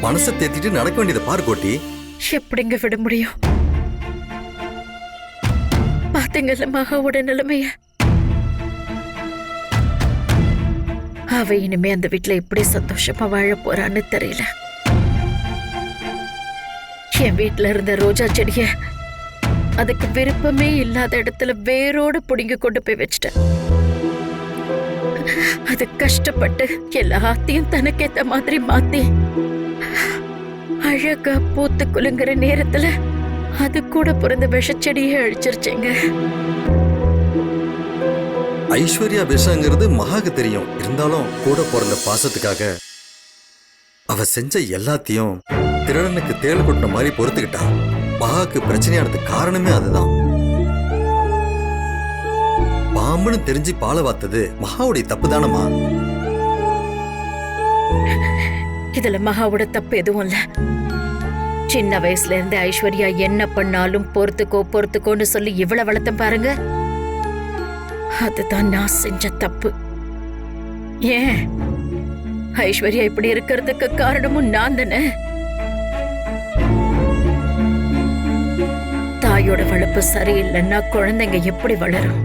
மனசை தேத்திட்டு நடக்க வேண்டியதை பாரு கோட்டி. எப்படிங்க விட முடியும்? பாத்தீங்கல்ல மகாவோட நிலைமைய. அவ இனிமே அந்த வீட்டுல எப்படி சந்தோஷமா வாழ போறான்னு தெரியல. என் வீட்டுல இருந்த ரோஜா செடிய அதுக்கு விருப்பமே இல்லாத இடத்துல வேரோடு புடுங்கி கொண்டு போய் வச்சிட்டேன். அது கஷ்டப்பட்டு எல்லாத்தையும் தனக்கேத்த மாதிரி மாத்தி அழகா பூத்து குலுங்குற நேரத்துல அது கூட பிறந்த விஷச்செடியை அழிச்சிருச்சேங்க. ஐஸ்வர்யா விஷங்கிறது மகாக்கு தெரியும். இருந்தாலும் கூட பிறந்த பாசத்துக்காக அவ செஞ்ச எல்லாத்தையும் திருடனுக்கு தேள் கொட்டின மாதிரி பொறுத்துக்கிட்டா. மகாக்கு பிரச்சனையானதுக்கு காரணமே அதுதான். பாம்புன்னு தெரிஞ்சு பாலை வாத்தது மகாவுடைய தப்பு தானம்மா? இதுல மகாவோட தப்பு எதுவும் இல்ல. சின்ன வயசுல இருந்து ஐஸ்வர்யா என்ன பண்ணாலும் பொறுத்துக்கோன்னு சொல்லி இவ்வளவு வளர்த்தம் பாருங்க. அதுதான் நான் செஞ்ச தப்பு. ஏன் ஐஸ்வர்யா இப்படி இருக்கிறதுக்கு காரணமும் நான் தானே. தாயோட வளர்ப்பு சரியில்லைன்னா குழந்தைங்க எப்படி வளரும்?